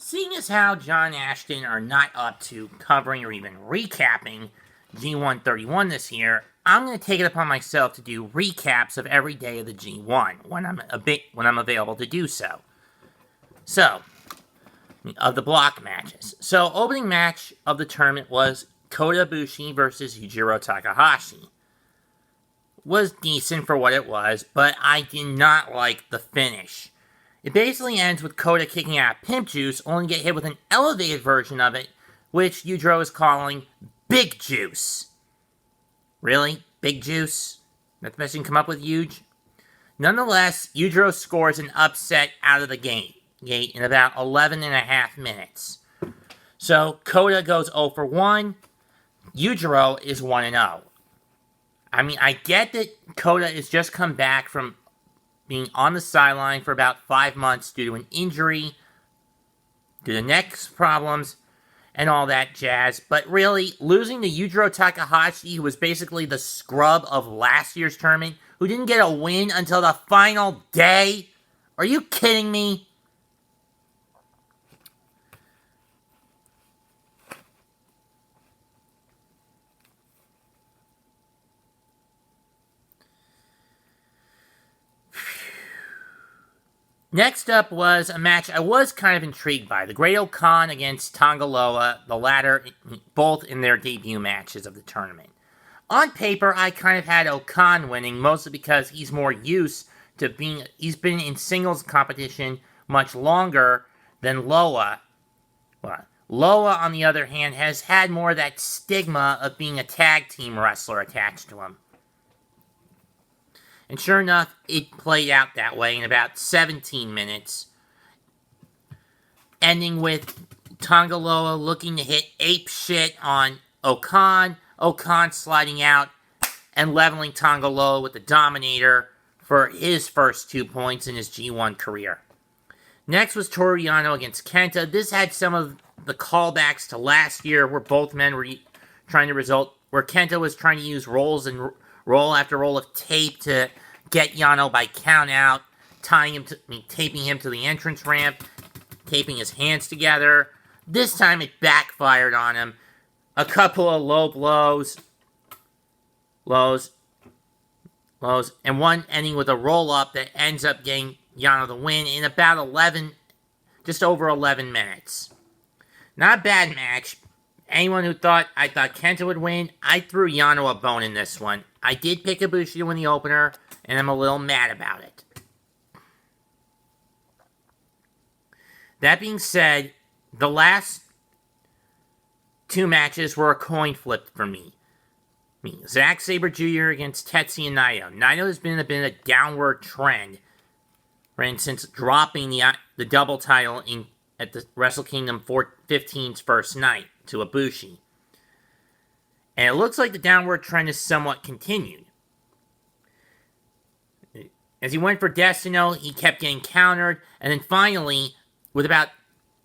seeing as how John Ashton are not up to covering or even recapping G131 this year, I'm going to take it upon myself to do recaps of every day of the G1 when I'm available to do so. So, of the block matches. So, opening match of the tournament was Kodabushi versus Yujiro Takahashi. Was decent for what it was, but I did not like the finish. It basically ends with Koda kicking out Pimp Juice, only to get hit with an elevated version of it, which Yujiro is calling Big Juice. Really? Big Juice? That's the best you can come up with, Yuj? Nonetheless, Yujiro scores an upset out of the gate in about 11 and a half minutes. So, Koda goes 0 for 1. Yujiro is 1-0. I mean, I get that Koda has just come back from being on the sideline for about 5 months due to an injury, due to neck problems, and all that jazz. But really, losing to Yujiro Takahashi, who was basically the scrub of last year's tournament, who didn't get a win until the final day? Are you kidding me? Next up was a match I was kind of intrigued by. The Great Okan against Tongaloa, the latter both in their debut matches of the tournament. On paper, I kind of had Okan winning, mostly because he's more used to he's been in singles competition much longer than Loa. Well, Loa, on the other hand, has had more of that stigma of being a tag team wrestler attached to him. And sure enough, it played out that way in about 17 minutes. Ending with Tongaloa looking to hit ape shit on Okan. Okan sliding out and leveling Tongaloa with the Dominator for his first 2 points in his G1 career. Next was Toriano against Kenta. This had some of the callbacks to last year where both men were trying to where Kenta was trying to use roll after roll of tape to get Yano by count out, taping him to the entrance ramp, taping his hands together. This time it backfired on him. A couple of low blows, and one ending with a roll-up that ends up getting Yano the win in about just over 11 minutes. Not a bad match. Anyone who thought I thought Kenta would win, I threw Yano a bone in this one. I did pick Kodabushi to win the opener, and I'm a little mad about it. That being said, the last 2 matches were a coin flip for me. Zack Sabre Jr. against Tetsuya Naito. Naito has been a downward trend since dropping the double title at the Wrestle Kingdom 15's first night to Ibushi. And it looks like the downward trend is somewhat continued. As he went for Destino, he kept getting countered, and then finally, with about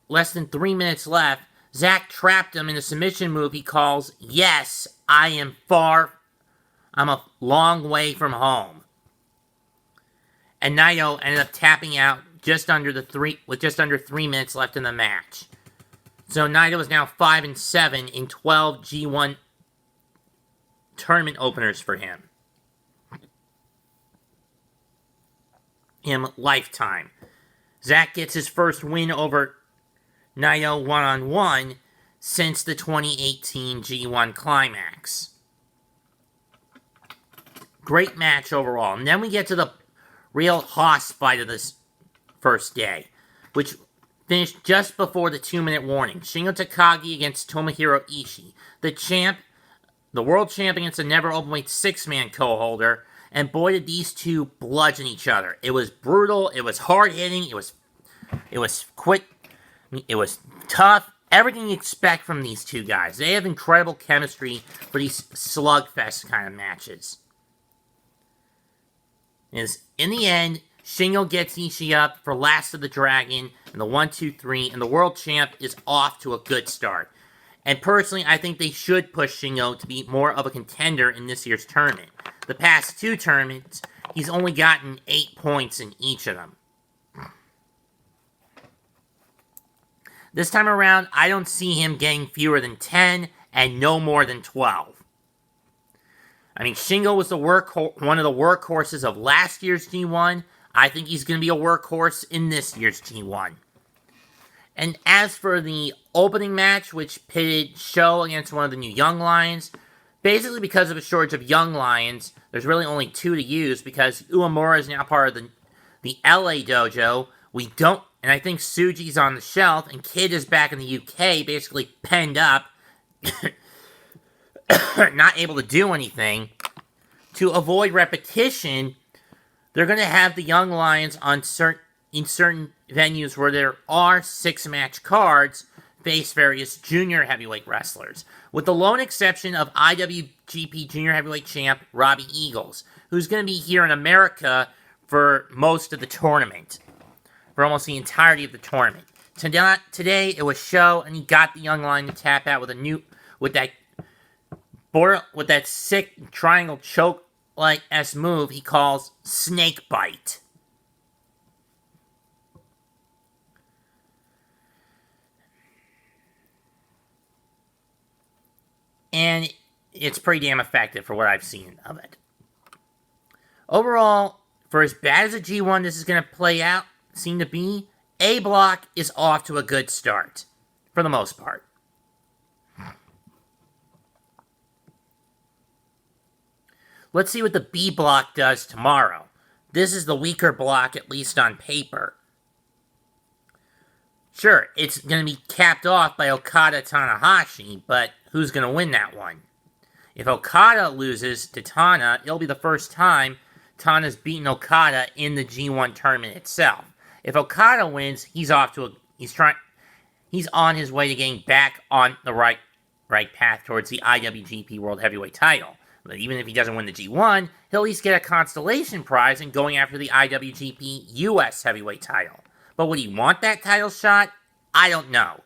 less than 3 minutes left, Zack trapped him in a submission move he calls, "Yes, I'm a long way from home." And Naito ended up tapping out with just under 3 minutes left in the match. So Naito is now 5-7 in 12 G1 tournament openers for him. Lifetime. Zack gets his first win over Naito one-on-one since the 2018 G1 Climax. Great match overall. And then we get to the real hoss fight of this first day, which finished just before the 2-minute warning. Shingo Takagi against Tomohiro Ishii. The world champ against the never openweight 6-man co-holder. And boy, did these two bludgeon each other. It was brutal. It was hard-hitting. It was quick. It was tough. Everything you expect from these two guys. They have incredible chemistry for these slugfest kind of matches. In the end, Shingo gets Ishii up for Last of the Dragon and the 1-2-3, and the world champ is off to a good start. And personally, I think they should push Shingo to be more of a contender in this year's tournament. The past 2 tournaments, he's only gotten 8 points in each of them. This time around, I don't see him getting fewer than 10 and no more than 12. I mean, Shingo was one of the workhorses of last year's G1. I think he's going to be a workhorse in this year's G1. And as for the opening match, which pitted Sho against one of the new Young Lions, basically because of a shortage of Young Lions, there's really only 2 to use because Uemura is now part of the LA dojo. And I think Tsuji's on the shelf, and Kid is back in the UK, basically penned up, not able to do anything. To avoid repetition, they're going to have the Young Lions in certain venues where there are 6-match cards face various junior heavyweight wrestlers, with the lone exception of IWGP Junior Heavyweight Champ Robbie Eagles, who's going to be here in America for most of the tournament, for almost the entirety of the tournament. Today it was Sho, and he got the Young Lion to tap out with that sick triangle choke-like move he calls Snake Bite. And it's pretty damn effective for what I've seen of it. Overall, for as bad as a G1 this is going to seem to be, A Block is off to a good start, for the most part. Let's see what the B Block does tomorrow. This is the weaker block, at least on paper. Sure, it's going to be capped off by Okada Tanahashi, but who's going to win that one? If Okada loses to Tana, it'll be the first time Tana's beaten Okada in the G1 tournament itself. If Okada wins, he's on his way to getting back on the right path towards the IWGP World Heavyweight title. But even if he doesn't win the G1, he'll at least get a consolation prize in going after the IWGP US Heavyweight title. But would he want that title shot? I don't know.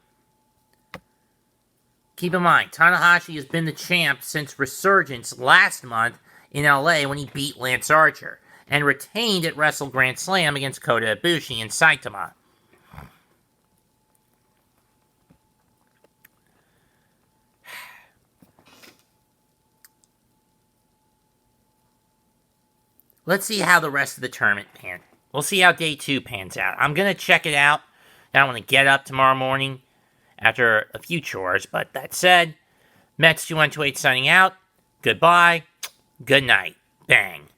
Keep in mind, Tanahashi has been the champ since Resurgence last month in LA when he beat Lance Archer, and retained at Wrestle Grand Slam against Kodabushi and Saitama. Let's see how the rest of the tournament pans. We'll see how day 2 pans out. I'm going to check it out. I don't want to get up tomorrow morning after a few chores, but that said, Mets 2128 signing out. Goodbye. Good night. Bang.